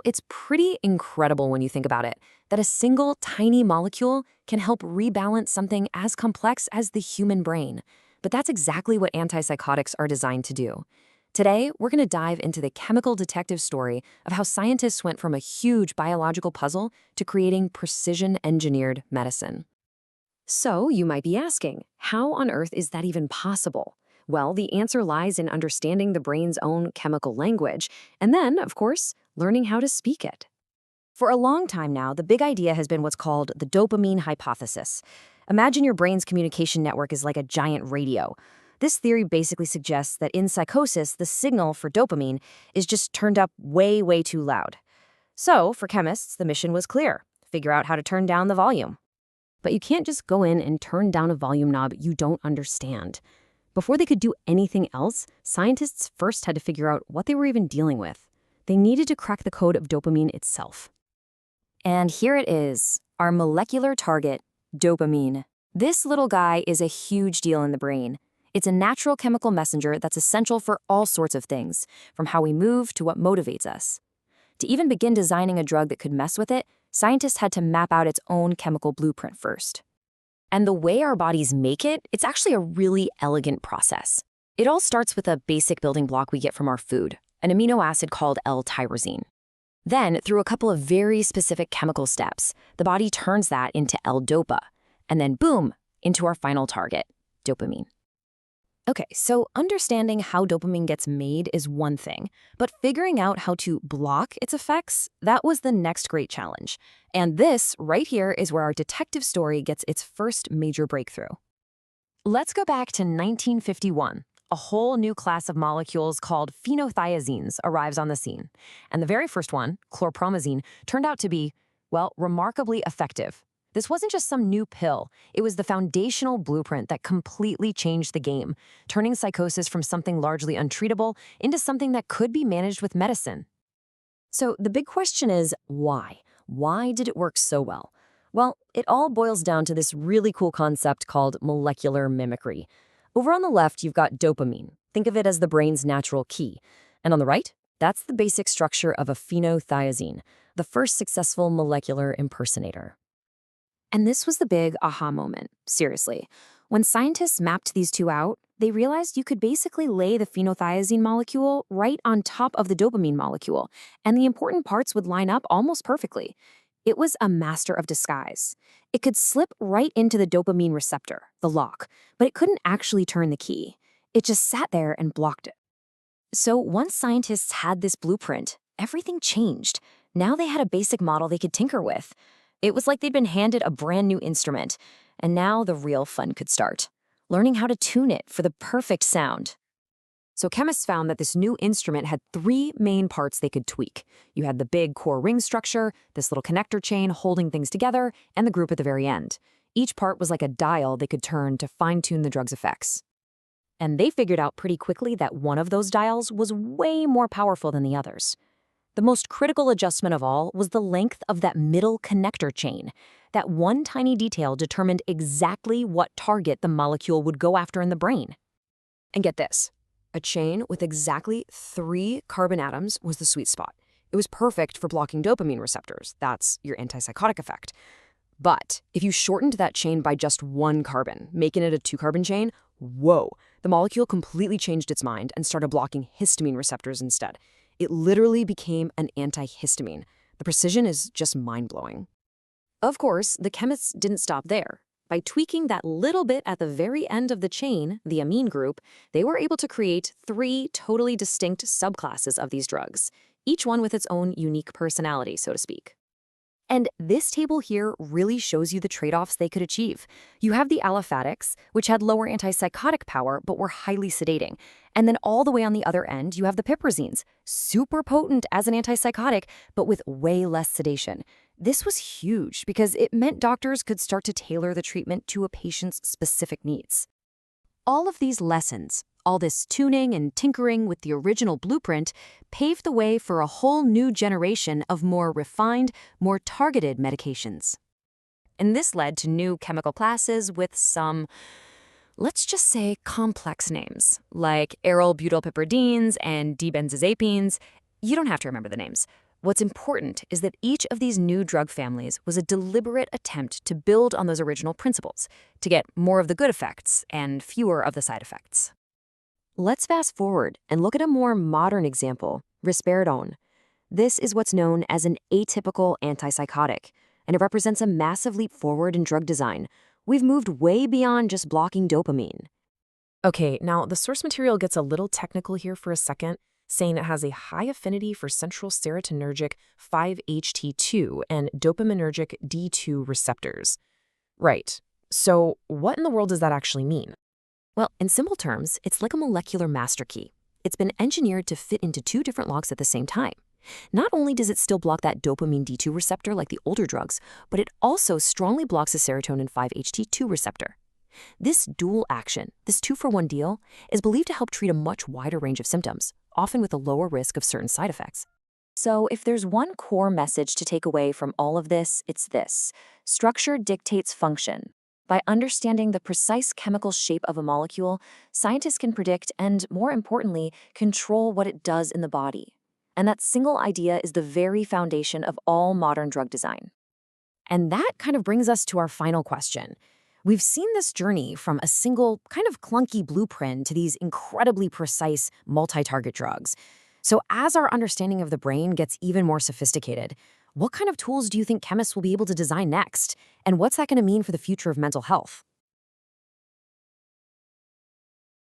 It's pretty incredible when you think about it, that a single tiny molecule can help rebalance something as complex as the human brain. But that's exactly what antipsychotics are designed to do. Today, we're going to dive into the chemical detective story of how scientists went from a huge biological puzzle to creating precision-engineered medicine. So, you might be asking, how on earth is that even possible? Well, the answer lies in understanding the brain's own chemical language, and then, of course, learning how to speak it. For a long time now, the big idea has been what's called the dopamine hypothesis. Imagine your brain's communication network is like a giant radio. This theory basically suggests that in psychosis, the signal for dopamine is just turned up way, way too loud. So, for chemists, the mission was clear: figure out how to turn down the volume. But you can't just go in and turn down a volume knob you don't understand. Before they could do anything else, scientists first had to figure out what they were even dealing with. They needed to crack the code of dopamine itself. And here it is, our molecular target, dopamine. This little guy is a huge deal in the brain. It's a natural chemical messenger that's essential for all sorts of things, from how we move to what motivates us. To even begin designing a drug that could mess with it, scientists had to map out its own chemical blueprint first. And the way our bodies make it, it's actually a really elegant process. It all starts with a basic building block we get from our food, an amino acid called L-tyrosine. Then, through a couple of very specific chemical steps, the body turns that into L-dopa, and then boom, into our final target, dopamine. Okay, so understanding how dopamine gets made is one thing, but figuring out how to block its effects, that was the next great challenge. And this, right here, is where our detective story gets its first major breakthrough. Let's go back to 1951. A whole new class of molecules called phenothiazines arrives on the scene. And the very first one, chlorpromazine, turned out to be, well, remarkably effective. This wasn't just some new pill. It was the foundational blueprint that completely changed the game, turning psychosis from something largely untreatable into something that could be managed with medicine. So the big question is, why? Why did it work so well? Well, it all boils down to this really cool concept called molecular mimicry. Over on the left, you've got dopamine. Think of it as the brain's natural key. And on the right, that's the basic structure of a phenothiazine, the first successful molecular impersonator. And this was the big aha moment, seriously. When scientists mapped these two out, they realized you could basically lay the phenothiazine molecule right on top of the dopamine molecule, and the important parts would line up almost perfectly. It was a master of disguise. It could slip right into the dopamine receptor, the lock, but it couldn't actually turn the key. It just sat there and blocked it. So once scientists had this blueprint, everything changed. Now they had a basic model they could tinker with. It was like they'd been handed a brand new instrument, and now the real fun could start, learning how to tune it for the perfect sound. So chemists found that this new instrument had three main parts they could tweak. You had the big core ring structure, this little connector chain holding things together, and the group at the very end. Each part was like a dial they could turn to fine-tune the drug's effects. And they figured out pretty quickly that one of those dials was way more powerful than the others. The most critical adjustment of all was the length of that middle connector chain. That one tiny detail determined exactly what target the molecule would go after in the brain. And get this, a chain with exactly 3 carbon atoms was the sweet spot. It was perfect for blocking dopamine receptors. That's your antipsychotic effect. But if you shortened that chain by just 1 carbon, making it a 2-carbon chain, whoa, the molecule completely changed its mind and started blocking histamine receptors instead. It literally became an antihistamine. The precision is just mind-blowing. Of course, the chemists didn't stop there. By tweaking that little bit at the very end of the chain, the amine group, they were able to create 3 totally distinct subclasses of these drugs, each one with its own unique personality, so to speak. And this table here really shows you the trade-offs they could achieve. You have the aliphatics, which had lower antipsychotic power but were highly sedating. And then all the way on the other end, you have the piperazines, super potent as an antipsychotic, but with way less sedation. This was huge because it meant doctors could start to tailor the treatment to a patient's specific needs. All of these lessons, all this tuning and tinkering with the original blueprint, paved the way for a whole new generation of more refined, more targeted medications. And this led to new chemical classes with some, let's just say, complex names, like aryl butylpipridines and dibenzazepines. You don't have to remember the names. What's important is that each of these new drug families was a deliberate attempt to build on those original principles, to get more of the good effects and fewer of the side effects. Let's fast forward and look at a more modern example, risperidone. This is what's known as an atypical antipsychotic, and it represents a massive leap forward in drug design. We've moved way beyond just blocking dopamine. Okay, now the source material gets a little technical here for a second, saying it has a high affinity for central serotonergic 5-HT2 and dopaminergic D2 receptors. Right. So what in the world does that actually mean? Well, in simple terms, it's like a molecular master key. It's been engineered to fit into two different locks at the same time. Not only does it still block that dopamine D2 receptor like the older drugs, but it also strongly blocks the serotonin 5-HT2 receptor. This dual action, this two-for-one deal, is believed to help treat a much wider range of symptoms, often with a lower risk of certain side effects. So if there's one core message to take away from all of this, it's this: structure dictates function. By understanding the precise chemical shape of a molecule, scientists can predict and, more importantly, control what it does in the body. And that single idea is the very foundation of all modern drug design. And that kind of brings us to our final question. We've seen this journey from a single, kind of clunky blueprint to these incredibly precise multi-target drugs. So as our understanding of the brain gets even more sophisticated, what kind of tools do you think chemists will be able to design next? And what's that going to mean for the future of mental health?